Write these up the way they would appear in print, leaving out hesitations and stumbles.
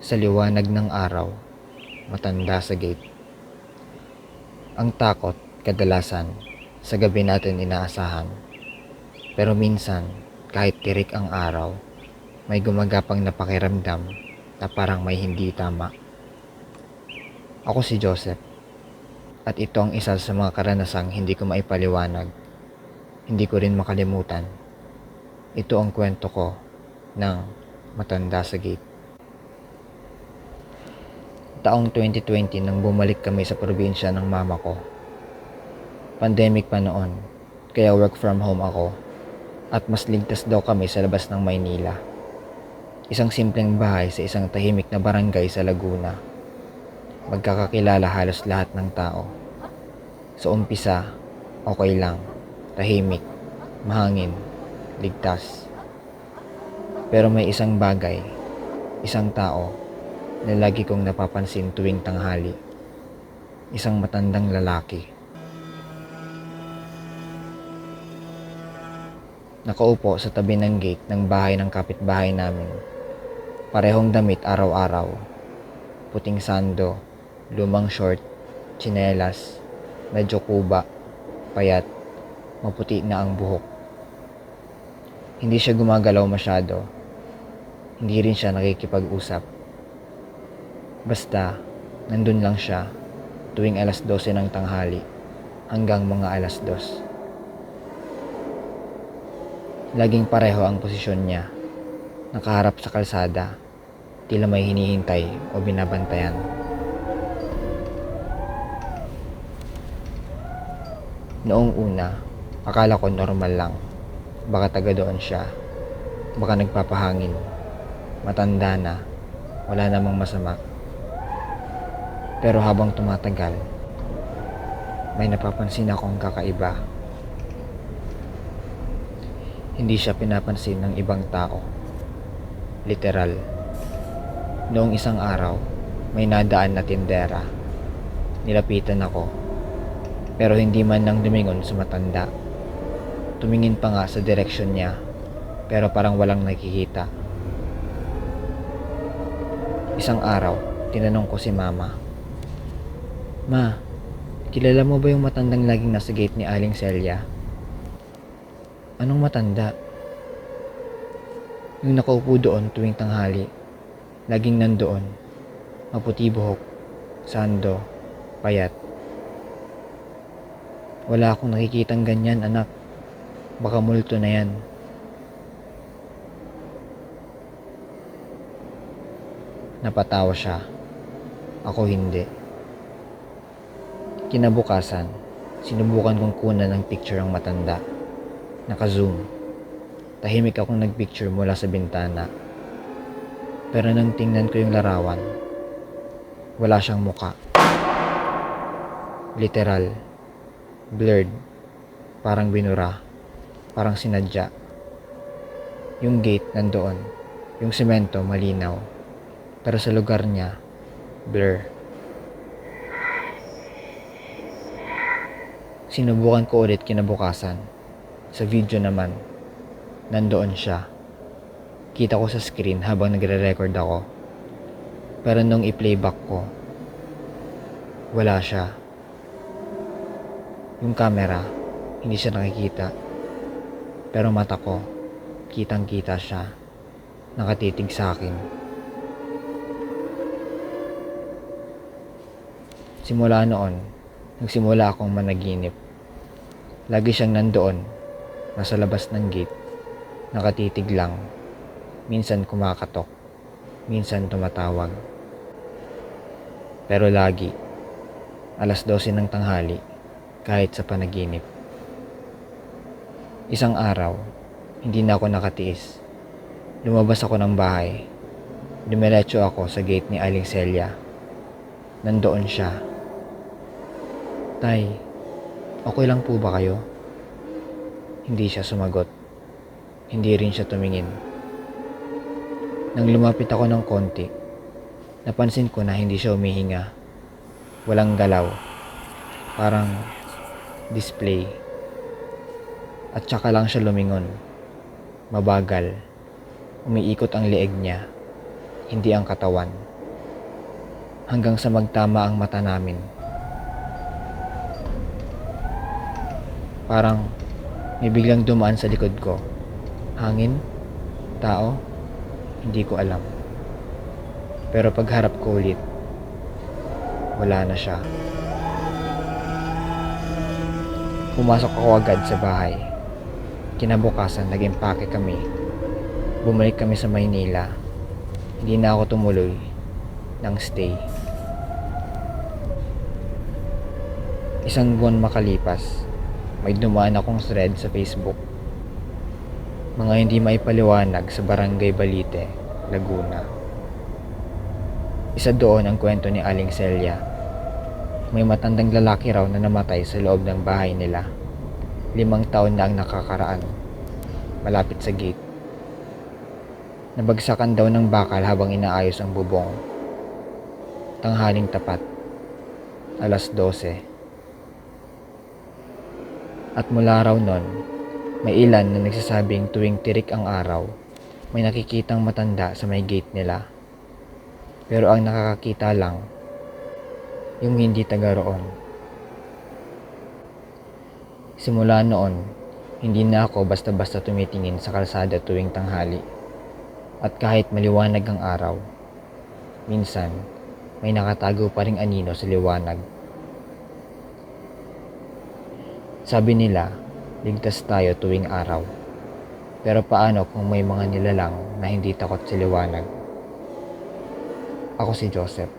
Sa liwanag ng araw, matanda sa gate. Ang takot, kadalasan, sa gabi natin inaasahan. Pero minsan, kahit tirik ang araw, may gumagapang na pakiramdam na parang may hindi tama. Ako si Joseph, at ito ang isa sa mga karanasang hindi ko maipaliwanag. Hindi ko rin makalimutan. Ito ang kwento ko ng matanda sa gate. Taong 2020 nang bumalik kami sa probinsya ng mama ko. Pandemic pa noon, kaya work from home ako at mas ligtas daw kami sa labas ng Maynila. Isang simpleng bahay sa isang tahimik na barangay sa Laguna. Magkakakilala halos lahat ng tao. Sa umpisa, okay lang, tahimik, mahangin, ligtas. Pero may isang bagay, isang tao na lagi kong napapansin tuwing tanghali. Isang matandang lalaki. Nakaupo sa tabi ng gate ng bahay ng kapitbahay namin. Parehong damit araw-araw. Puting sando, lumang short, tsinelas, medyo kuba, payat, maputi na ang buhok. Hindi siya gumagalaw masyado. Hindi rin siya nakikipag-usap. Basta, nandun lang siya tuwing alas 12 ng tanghali hanggang mga alas 2. Laging pareho ang posisyon niya, nakaharap sa kalsada, tila may hinihintay o binabantayan. Noong una, akala ko normal lang. Baka taga doon siya, baka nagpapahangin, matanda na, wala namang masama. Pero habang tumatagal, may napapansin akong kakaiba. Hindi siya pinapansin ng ibang tao. Literal. Noong isang araw, may nadaan na tindera. Nilapitan ako, pero hindi man lang lumingon sa matanda. Tumingin pa nga sa direksyon niya, pero parang walang nakikita. Isang araw, tinanong ko si mama, "Ma, kilala mo ba yung matandang laging nasa gate ni Aling Celia?" "Anong matanda?" "Yung nakaupo doon tuwing tanghali. Laging nandoon. Maputi buhok, sando, payat." "Wala akong nakikitang ganyan, anak. Baka multo na yan." Napatawa siya. Ako hindi. Kinabukasan, sinubukan kong kunan ng picture ang matanda. Naka-zoom. Tahimik akong nagpicture mula sa bintana. Pero nang tingnan ko yung larawan, wala siyang muka. Literal. Blurred. Parang binura. Parang sinadya. Yung gate nandoon. Yung semento malinaw. Pero sa lugar niya, blur. Sinubukan ko ulit kinabukasan. Sa video naman, nandoon siya. Kita ko sa screen habang nagre-record ako. Pero nung i-playback ko, wala siya. Yung camera, hindi siya nakikita. Pero mata ko, kitang-kita siya. Nakatitig sa akin. Simula noon, nagsimula akong managinip. Lagi siyang nandoon, nasa labas ng gate, nakatitig lang. Minsan kumakatok, minsan tumatawag. Pero lagi, alas 12 ng tanghali, kahit sa panaginip. Isang araw, hindi na ako nakatiis. Lumabas ako ng bahay. Dumiretso ako sa gate ni Aling Celia. Nandoon siya. "Tay, okay lang po ba kayo?" Hindi siya sumagot. Hindi rin siya tumingin. Nang lumapit ako ng konti, napansin ko na hindi siya humihinga. Walang galaw. Parang display. At saka lang siya lumingon. Mabagal. Umiikot ang leeg niya. hindi ang katawan. Hanggang sa magtama ang mata namin. Parang may biglang dumaan sa likod ko. Hangin? Tao? Hindi ko alam. Pero pagharap ko ulit, wala na siya. Pumasok ako agad sa bahay. Kinabukasan, nag-impake kami. Bumalik kami sa Maynila. Hindi na ako tumuloy ng stay. Isang buwan makalipas, may dumaan akong thread sa Facebook. Mga hindi maipaliwanag sa Barangay Balite, Laguna. Isa doon ang kwento ni Aling Celia. May matandang lalaki raw na namatay sa loob ng bahay nila. 5 taon na ang nakakaraan, malapit sa gate. Nabagsakan daw ng bakal habang inaayos ang bubong. Tanghaling tapat, 12:00. At mula raw nun, may ilan na nagsasabing tuwing tirik ang araw, may nakikitang matanda sa may gate nila. Pero ang nakakakita lang, yung hindi taga roon. Simula noon, hindi na ako basta-basta tumitingin sa kalsada tuwing tanghali. At kahit maliwanag ang araw, minsan may nakatago pa ring anino sa liwanag. Sabi nila, ligtas tayo tuwing araw. Pero paano kung may mga nilalang na hindi takot sa liwanag? Ako si Joseph.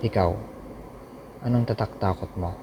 Ikaw, anong tatak-takot mo?